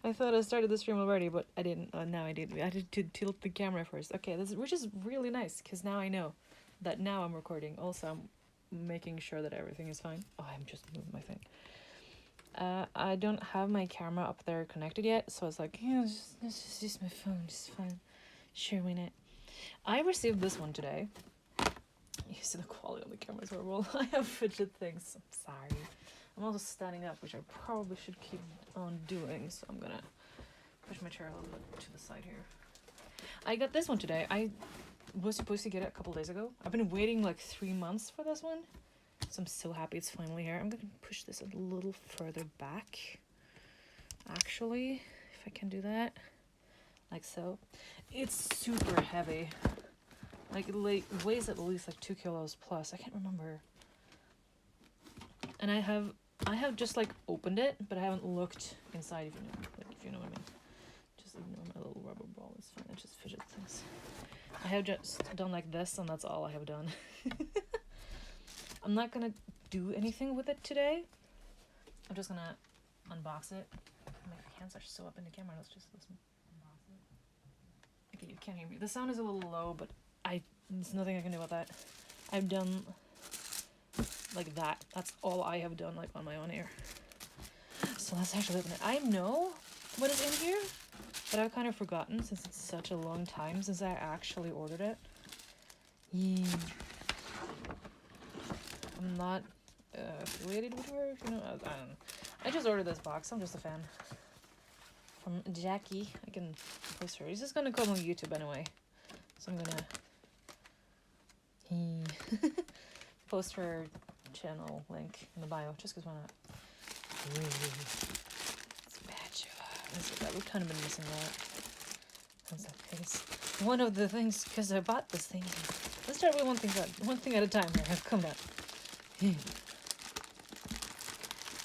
I thought I started the stream already, but I didn't. Now I did. I had to tilt the camera first. Okay, which is really nice because now I know that now I'm recording. Also, I'm making sure that everything is fine. Oh, I'm just moving my thing. I don't have my camera up there connected yet, so it's like, yeah, just use my phone, just fine. Sure, why not? I received this one today. You see the quality of the camera is horrible. I have fidget things. I'm sorry. I'm also standing up, which I probably should keep on doing, so I'm gonna push my chair a little bit to the side here. I got this one today. I was supposed to get it a couple days ago. I've been waiting like 3 months for this one, so I'm so happy it's finally here. I'm gonna push this a little further back, actually, if I can do that, like so. It's super heavy. Like it weighs at least like 2 kilos plus. I can't remember. And I have just like opened it, but I haven't looked inside. If you know what I mean. Just ignore my little rubber ball. It's fine. I just fidget things. I have just done like this, and that's all I have done. I'm not gonna do anything with it today. I'm just gonna unbox it. My hands are so up in the camera. Let's unbox it. Okay, you can't hear me. The sound is a little low, but there's nothing I can do about that. I've done like that. That's all I have done like on my own here. So let's actually open it. I know what is in here, but I've kind of forgotten since it's such a long time since I actually ordered it. Yeah. I'm not affiliated with her, if you know. I don't know. I just ordered this box. I'm just a fan. From Jackie. I can post her. He's just gonna come on YouTube anyway. So I'm gonna post her channel link in the bio, just because why not? Spatula. We've kind of been missing that. How's that face? One of the things, because I bought this thing. Let's start with one thing at a time here. Come down.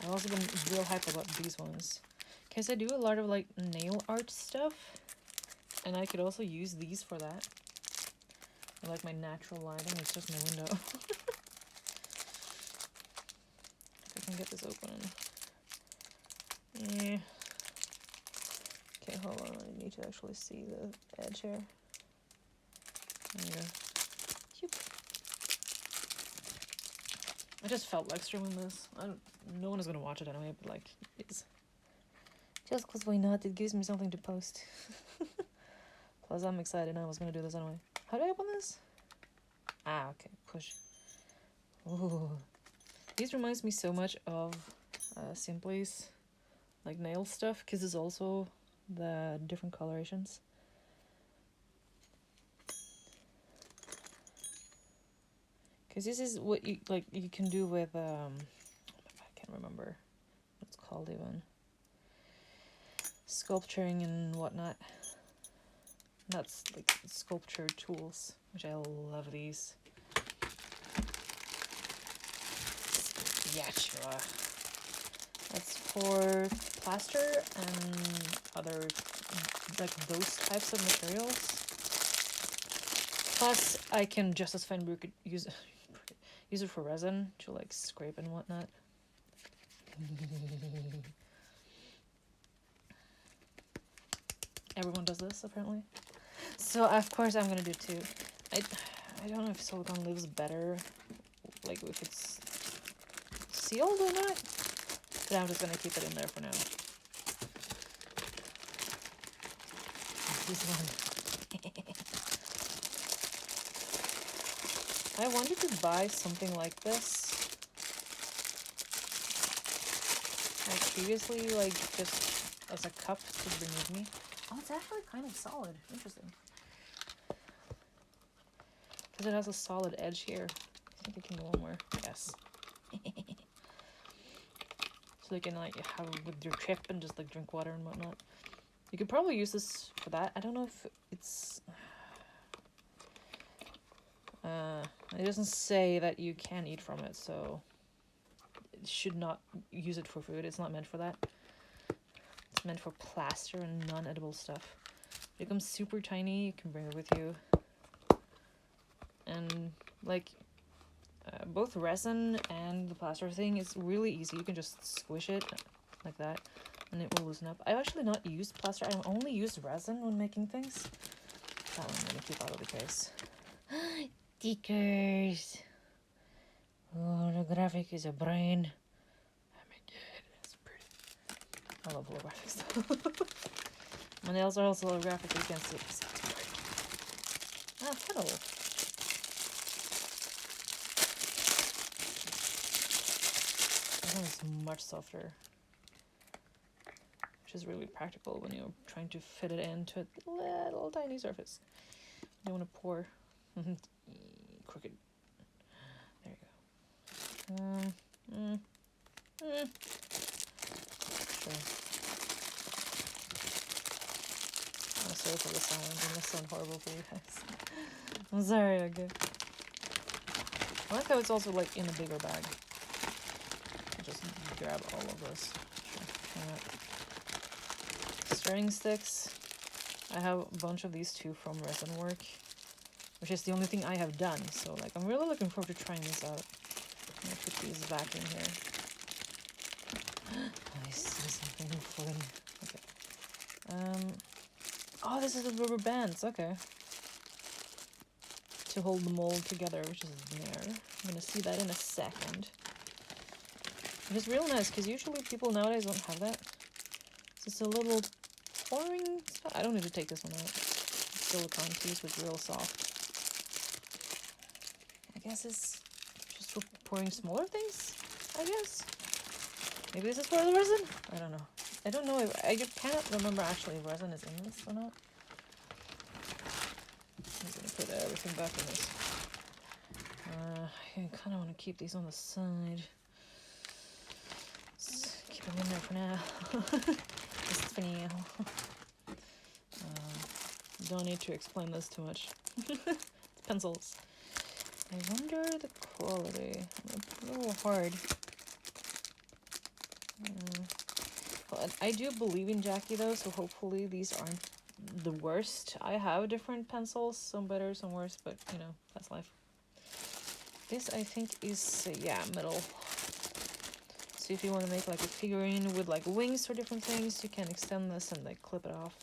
I've also been real hyped about these ones. Because I do a lot of like nail art stuff. And I could also use these for that. I like my natural lighting. It's just my window. If I can get this open. Yeah. Okay, hold on. I need to actually see the edge here. There you go. I just felt like streaming this. No one is gonna watch it anyway, but like, it's just because why not? It gives me something to post. Plus, I'm excited. I was gonna do this anyway. How do I open this? Ah, okay. Push. Ooh. This reminds me so much of Simply's like nail stuff, because it's also the different colorations. Because this is what you can do with I can't remember what it's called even. Sculpturing and whatnot. That's like sculpture tools, which I love these. Spatula. That's for plaster and other like those types of materials. Plus, I can just as fine use it for resin to like scrape and whatnot. Everyone does this apparently. So of course I'm gonna do too. I don't know if silicone lives better, like if it's sealed or not. But I'm just gonna keep it in there for now. This one. I wanted to buy something like this. Like previously, like just as a cup to bring with me. Oh, it's actually kind of solid. Interesting. Because it has a solid edge here. I think it can go one more. Yes. So you can like have it with your chip and just like drink water and whatnot. You could probably use this for that. I don't know if it's... it doesn't say that you can eat from it, so... It should not use it for food. It's not meant for that. It's meant for plaster and non-edible stuff. It becomes super tiny. You can bring it with you. And, like... both resin and the plaster thing is really easy. You can just squish it like that. and it will loosen up. I've actually not used plaster. I only use resin when making things. That one I'm gonna keep out of the case. Stickers. Oh, the graphic is a brain. Oh my god, it's pretty. I love holographics. My nails are also holographic. You can't see it. It's too pretty. Ah, petal. This one is much softer, which is really practical when you're trying to fit it into a little tiny surface. You don't want to pour crooked. There you go. Sure. I'm sorry for the sound. It must sound horrible for you guys. I'm sorry, okay. I like how it's also like in a bigger bag. Just grab all of this. Sure. Stirring sticks. I have a bunch of these too from resin work, which is the only thing I have done. So like, I'm really looking forward to trying this out. I'm gonna put these back in here. I see something fun. Okay. Oh, this is the rubber bands. Okay. To hold the mold together, which is there. I'm gonna see that in a second. It's really nice because usually people nowadays don't have that. It's just a little pouring stuff. I don't need to take this one out. Silicone piece was real soft. I guess it's just for pouring smaller things, I guess. Maybe this is for the resin? I don't know. I don't know if I cannot remember actually if resin is in this or not. I'm gonna put everything back in this. I kind of want to keep these on the side. Let's keep them in there for now. Just for now. Don't need to explain this too much. It's pencils. I wonder the quality. It's a little hard. Well, I do believe in Jackie though, so hopefully these aren't the worst. I have different pencils, some better, some worse, but you know, that's life. This I think is, yeah, metal. So if you want to make like a figurine with like wings or different things, you can extend this and like clip it off.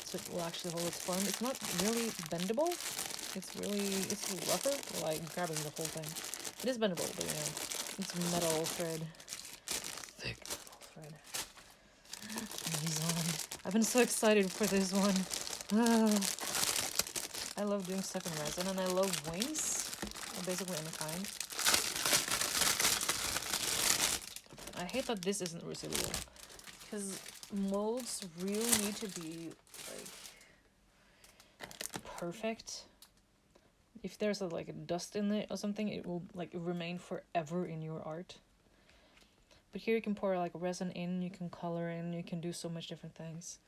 So it will actually hold its form. It's not really bendable. It's rougher, like grabbing the whole thing. It is bendable, but you know, it's metal thread. Thick metal thread. This one. I've been so excited for this one. I love doing stuff in resin, and I love wings. Basically any kind. I hate that this isn't resealable, because molds really need to be like perfect. If there's like a dust in it or something, it will like remain forever in your art. But here you can pour like resin in, you can color in, you can do so much different things.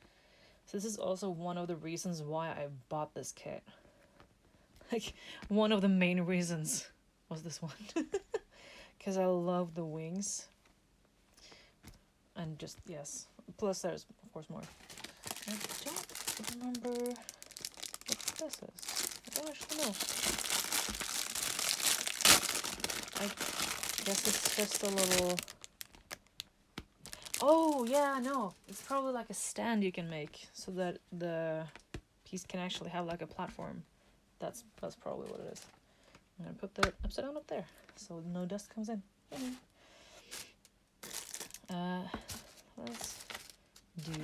So this is also one of the reasons why I bought this kit. Like, one of the main reasons was this one. Because I love the wings. And just, yes. Plus there's, of course, more. I don't remember what this is. I don't actually know. I guess it's just a little... Oh, yeah, no. It's probably like a stand you can make so that the piece can actually have like a platform. That's probably what it is. I'm gonna put the upside down up there so no dust comes in. Let's do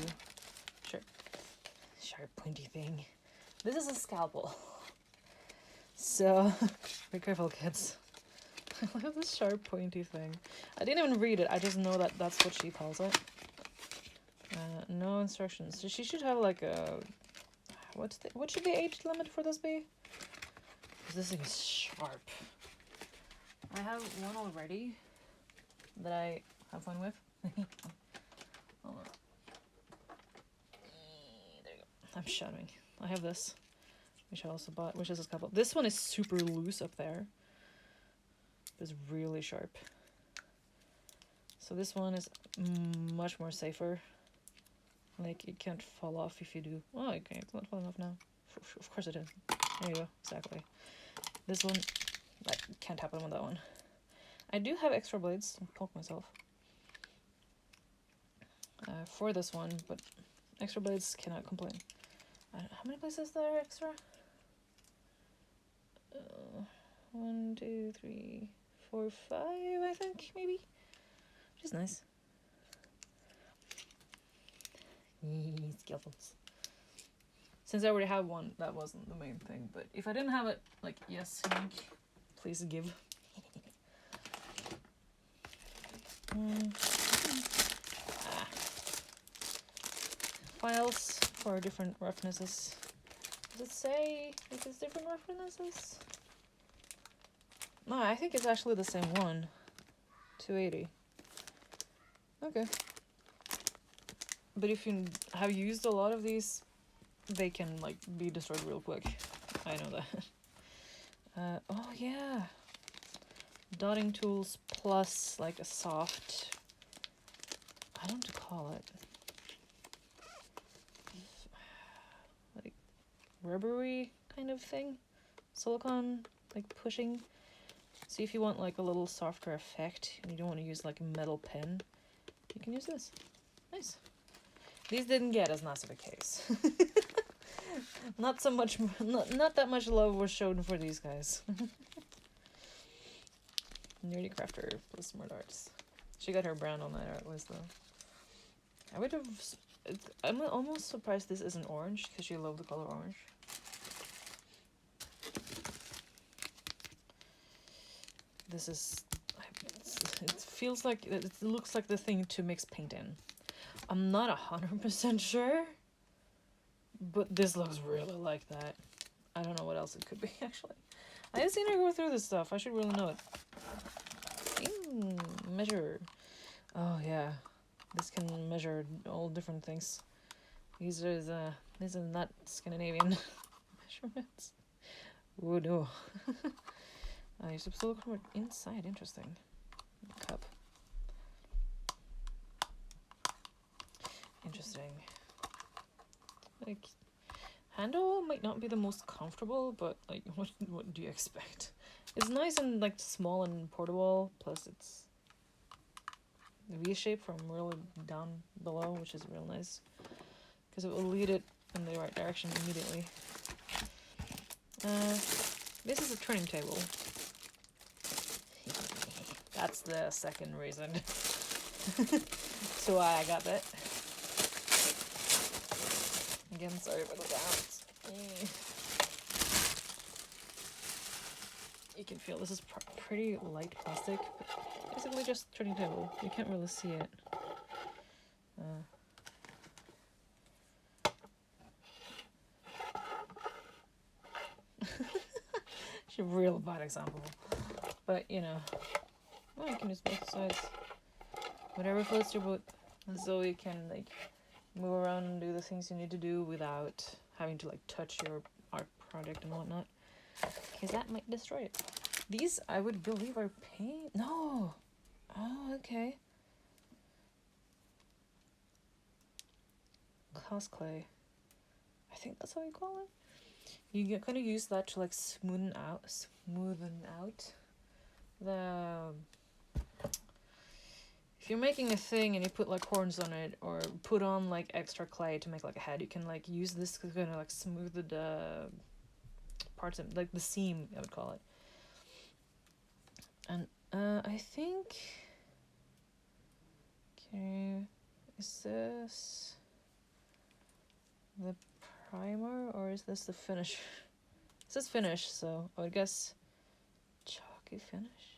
sharp pointy thing. This is a scalpel. So be careful, kids. I love this sharp pointy thing. I didn't even read it. I just know that that's what she calls it. No instructions. So she should have like a what should the age limit for this be? This thing is sharp. I have one already that I have fun with. Hold on. There you go. I'm shouting. I have this, which I also bought, which is a couple. This one is super loose up there. It's really sharp. So this one is much more safer. Like, it can't fall off if you do. Oh, okay, it's not falling off now. Of course it is. There you go, exactly. This one, that can't happen with that one. I do have extra blades to poke myself. for this one, but extra blades cannot complain. How many blades is there extra? 1, 2, 3, 4, 5, I think, maybe? Which is nice. Skills. Since I already have one, that wasn't the main thing, but if I didn't have it, like, yes, Hank, please give. Files for different roughnesses. Does it say if it's different roughnesses? No, I think it's actually the same one. 280. Okay. But if you have used a lot of these, they can like be destroyed real quick. I know that. Oh yeah. Dotting tools plus like a soft, I don't know what to call it. Like rubbery kind of thing. Silicone, like pushing. See if you want like a little softer effect and you don't want to use like a metal pen, you can use this. Nice. These didn't get as nice of a case. Not so much, not that much love was shown for these guys. Nerdy Crafter plus Smart Arts. She got her brand on that art list though. I would have, I'm almost surprised this isn't orange because she loved the color orange. This is, it feels like, it looks like the thing to mix paint in. I'm not 100% sure, but this looks really like that. I don't know what else it could be, actually. I haven't seen her go through this stuff. I should really know it. Measure. Oh, yeah. This can measure all different things. These are not Scandinavian measurements. Oh, no. You're supposed to look more inside. Interesting. Cup. Interesting. Like, handle might not be the most comfortable, but like, what do you expect? It's nice and like small and portable. Plus, it's V-shape from really down below, which is real nice because it will lead it in the right direction immediately. This is a turning table. That's the second reason. So why I got that. Again, sorry for the sounds. You can feel this is pretty light plastic, but basically just turning table. You can't really see it. It's a real bad example, but you know, well, you can use both sides. Whatever floats your boat, so you can like move around and do the things you need to do without having to like touch your art project and whatnot, because that might destroy it. These I would believe are paint. No. Oh, okay. Cosplay. I think that's how you call it. You kind of use that to like smoothen out the. If you're making a thing and you put like horns on it or put on like extra clay to make like a head, you can like use this to kind of like smooth the parts of like the seam, I would call it. And I think, okay, is this the primer or is this the finish? It says finish, so I would guess chalky finish.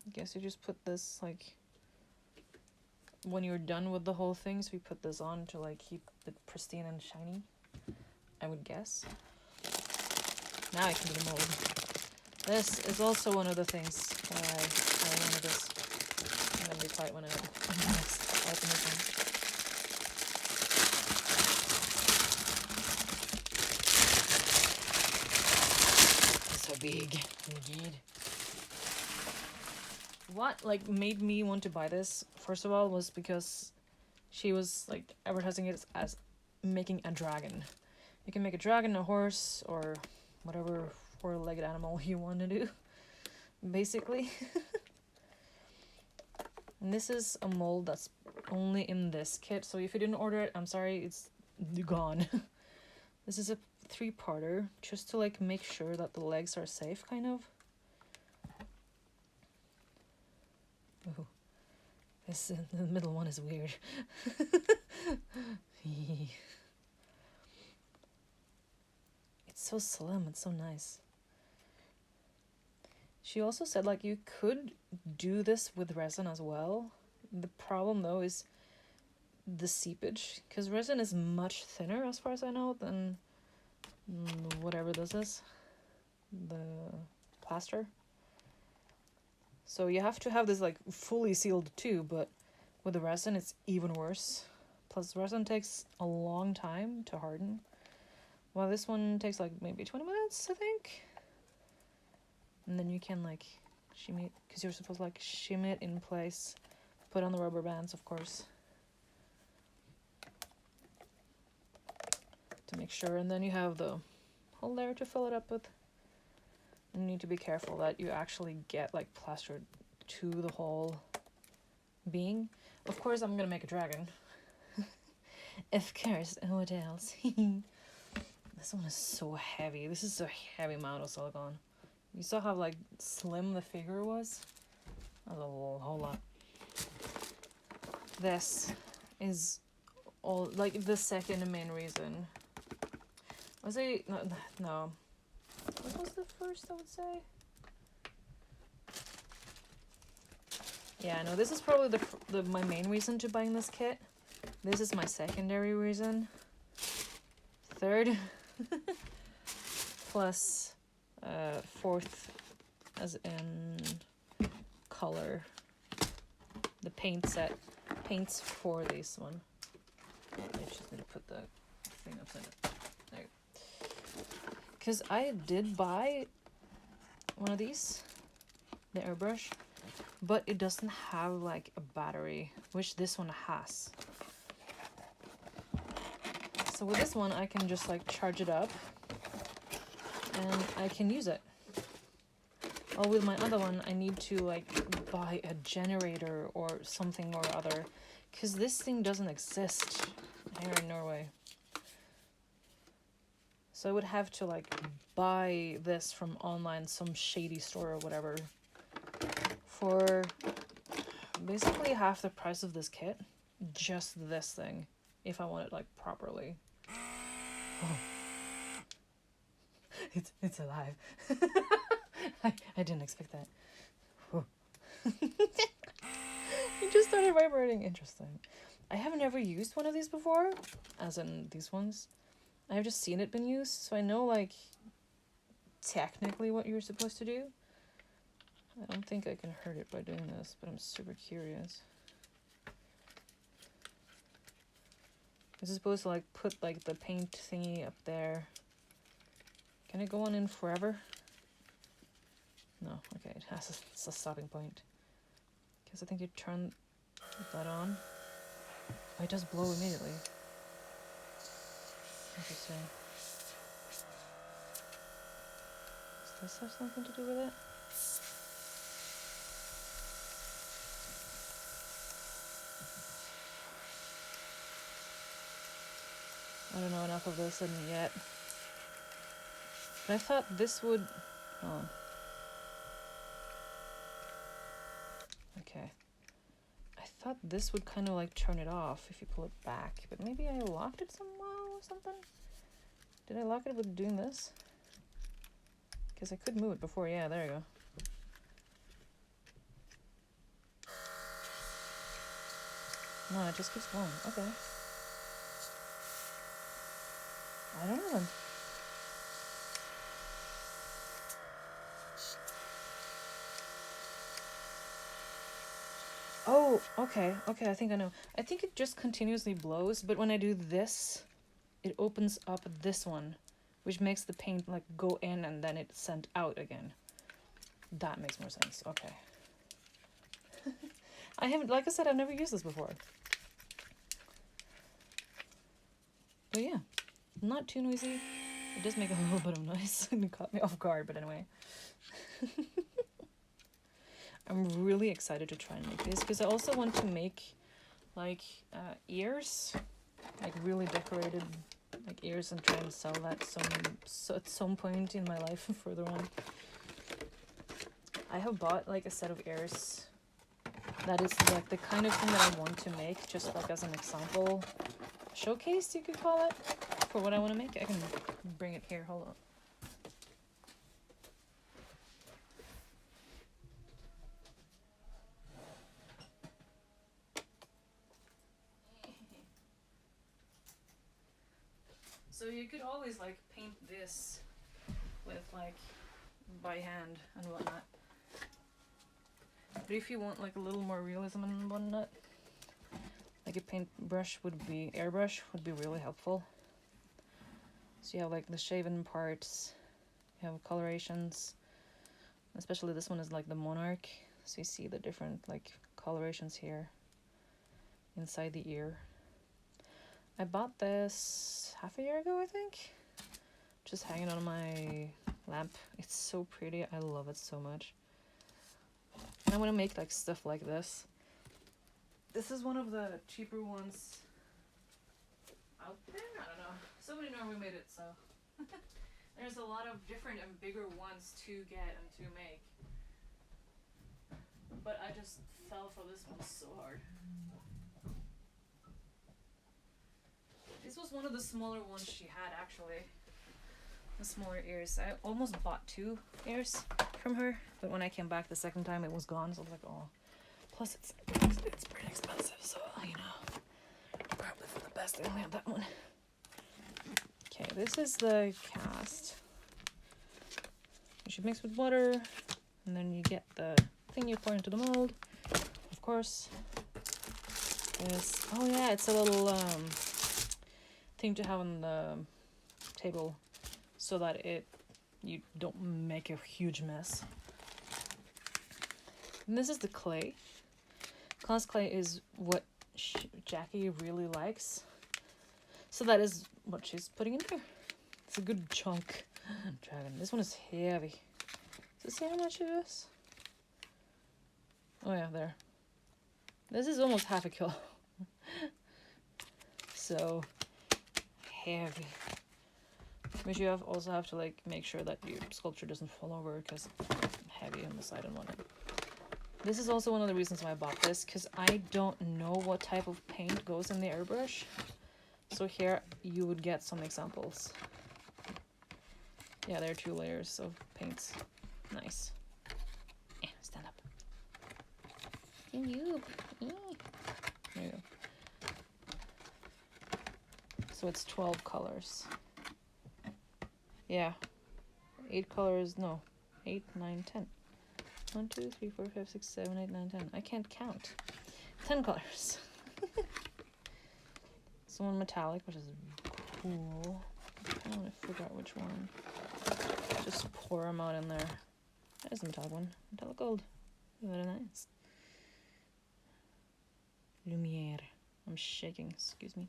I guess you just put this like when you're done with the whole thing, so you put this on to like keep it pristine and shiny, I would guess. Now I can do the mold. This is also one of the things why I wanted this. I'm gonna be quiet when I open this one. It's so big, indeed. What like made me want to buy this, first of all, was because she was like advertising it as making a dragon. You can make a dragon, a horse, or whatever four-legged animal you want to do, basically. And this is a mold that's only in this kit, so if you didn't order it, I'm sorry, it's gone. This is a 3-parter, just to like make sure that the legs are safe, kind of. Ooh, this the middle one is weird. It's so slim, it's so nice. She also said like you could do this with resin as well. The problem though is the seepage, because resin is much thinner as far as I know than whatever this is, the plaster. So you have to have this like fully sealed too, but with the resin it's even worse. Plus resin takes a long time to harden, while this one takes like maybe 20 minutes, I think. And then you can like shimmy it, because you're supposed to like shimmy it in place, put on the rubber bands, of course, to make sure. And then you have the whole layer to fill it up with. And you need to be careful that you actually get like plastered to the whole being. Of course I'm gonna make a dragon. Of course, what else? This one is so heavy. This is a heavy amount of silicone. You saw how like slim the figure was? That was a whole lot. This is all like the second main reason. Was it no. What was the first, I would say? Yeah, no, this is probably my main reason to buying this kit. This is my secondary reason. Third, plus fourth, as in color. The paint set, paints for this one. I just need to put the thing upside down. There. Because I did buy one of these, the airbrush, but it doesn't have like a battery, which this one has. So with this one I can just like charge it up and I can use it. While with my other one I need to like buy a generator or something or other, because this thing doesn't exist here in Norway. So I would have to like buy this from online, some shady store or whatever, for basically half the price of this kit. Just this thing, if I want it like properly. Oh. It's alive. I didn't expect that. Oh. It just started vibrating. Interesting. I have never used one of these before, as in these ones. I've just seen it been used, so I know like technically what you're supposed to do. I don't think I can hurt it by doing this, but I'm super curious. This is supposed to like put like the paint thingy up there. Can it go on in forever? No, okay, it has a stopping point. Because I think you turn that on. Oh, it does blow immediately. Interesting. Does this have something to do with it? I don't know enough of this in yet. But I thought this would... Oh. Okay. I thought this would kind of like turn it off if you pull it back. But maybe I locked it somehow or something? Did I lock it with doing this? Because I could move it before. Yeah, there you go. No, it just keeps going. Okay. I don't know then. Oh, okay. Okay, I think I know. I think it just continuously blows, but when I do this, it opens up this one, which makes the paint like go in and then it's sent out again. That makes more sense. Okay. I haven't, like I said, I've never used this before. But yeah, not too noisy. It does make a little bit of noise. It caught me off guard, but anyway. I'm really excited to try and make this because I also want to make like ears, like really decorated like ears, and try and sell that at some point in my life further on. I have bought like a set of ears that is like the kind of thing that I want to make, just like as an example showcase, you could call it, for what I want to make. I can bring it here, hold on. So you could always like paint this with like by hand and whatnot. But if you want like a little more realism and whatnot, like a paintbrush airbrush would be really helpful. So you have like the shaven parts, you have colorations, especially this one is like the monarch. So you see the different like colorations here inside the ear. I bought this half a year ago, I think. Just hanging on my lamp. It's so pretty. I love it so much. And I want to make like stuff like this. This is one of the cheaper ones out there. I don't know. Somebody normally made it, so there's a lot of different and bigger ones to get and to make. But I just fell for this one so hard. This was one of the smaller ones she had, actually. The smaller ears. I almost bought 2 ears from her, but when I came back the second time, it was gone. So I was like, oh. Plus, it's pretty expensive, so you know, probably for the best I only have that one. Okay, this is the cast. You should mix with water, and then you get the thing you pour into the mold. Of course, oh yeah, it's a little thing to have on the table so that you don't make a huge mess. And this is the clay. Class clay is what Jackie really likes, so that is what she's putting in here. It's a good chunk. Dragon. This one is heavy. Does it see how much it is? Oh yeah, there. This is almost half a kilo. So heavy. But you also have to like make sure that your sculpture doesn't fall over because it's heavy on the side and whatnot. This is also one of the reasons why I bought this, because I don't know what type of paint goes in the airbrush. So here you would get some examples. Yeah, there are 2 layers of paints. Nice. Yeah, stand up. There you go. So it's 12 colors. Yeah. 8 colors, no. 8, 9, 10. 1, 2, 3, 4, 5, 6, 7, 8, 9, 10. I can't count. 10 colors. This one metallic, which is cool. I want to figure out which one. Just pour them out in there. There's the metallic one. Metallic gold. Very nice. Lumiere. I'm shaking, excuse me.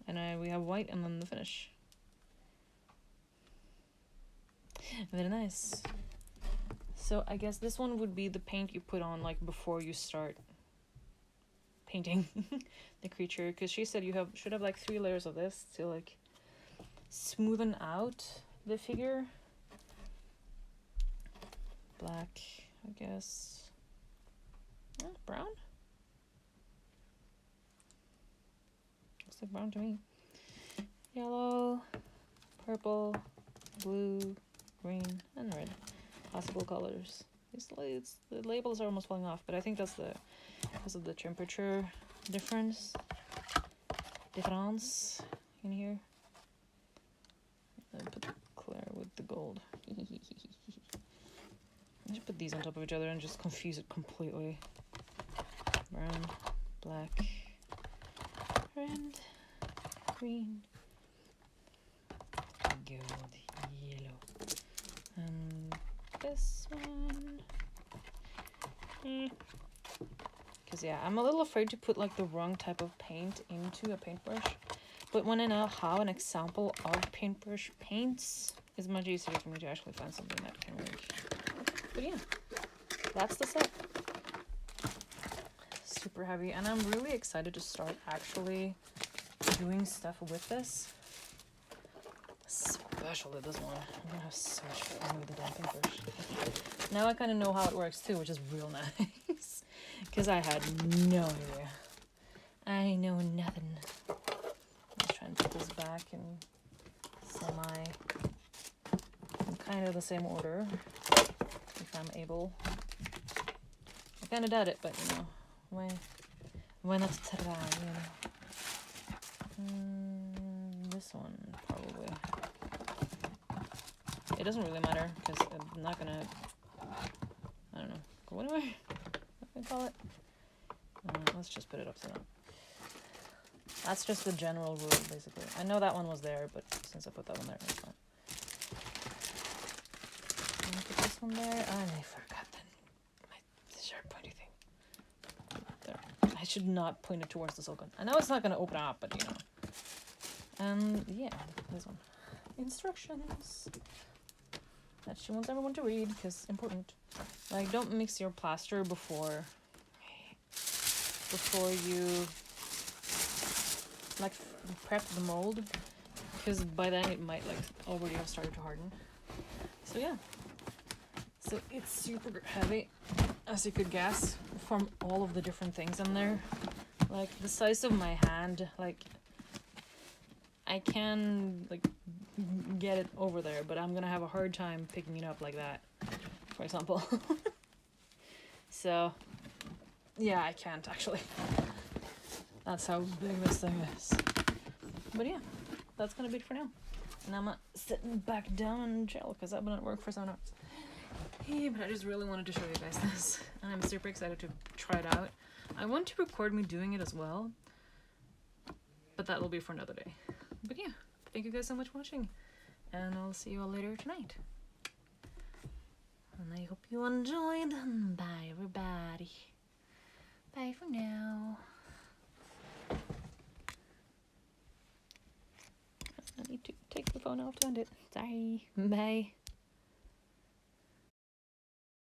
And we have white and then the finish. Very nice. So I guess this one would be the paint you put on like before you start painting the creature, because she said you should have like 3 layers of this to like smoothen out the figure. Black, I guess. Brown? Looks like brown to me. Yellow, purple, blue, green, and red. Possible colors. The labels are almost falling off, but I think that's because of the temperature difference in here. And put the clear with the gold. I should put these on top of each other and just confuse it completely. Brown, black, red, green, gold, yellow, and this one. Because yeah, I'm a little afraid to put like the wrong type of paint into a paintbrush, but when I know how an example of paintbrush paints, it's much easier for me to actually find something that can work. But yeah, that's the set. Super heavy, and I'm really excited to start actually doing stuff with this. Especially this one. I'm gonna have so much fun with the damn paintbrush. Now I kind of know how it works too, which is real nice. Because I had no idea. I know nothing. Let's try and put this back in kind of the same order, if I'm able. I kind of doubt it, but you know, why not try, you know? This one, probably. It doesn't really matter, because I'm not gonna, I don't know, go anywhere? What do I call it? Let's just put it up to that. That's just the general rule, basically. I know that one was there, but since I put that one there, it's fine. Put this one there. I forgot my sharp pointy thing. There. I should not point it towards the silicone. I know it's not going to open up, but you know. And yeah, this one. Instructions that she wants everyone to read, because important. Like, don't mix your plaster before you like prep the mold, because by then it might like already have started to harden. So yeah, so it's super heavy, as you could guess, from all of the different things in there. Like the size of my hand, like I can like get it over there, but I'm gonna have a hard time picking it up like that, for example. So yeah, I can't actually. That's how big this thing is. But yeah, that's gonna be it for now. And I'm sitting back down and chill, because I've been at work for 7 hours. Yeah, but I just really wanted to show you guys this. And I'm super excited to try it out. I want to record me doing it as well, but that will be for another day. But yeah, thank you guys so much for watching, and I'll see you all later tonight. And I hope you enjoyed. Bye everybody. Bye for now. I need to take the phone off to end it. Sorry. Bye.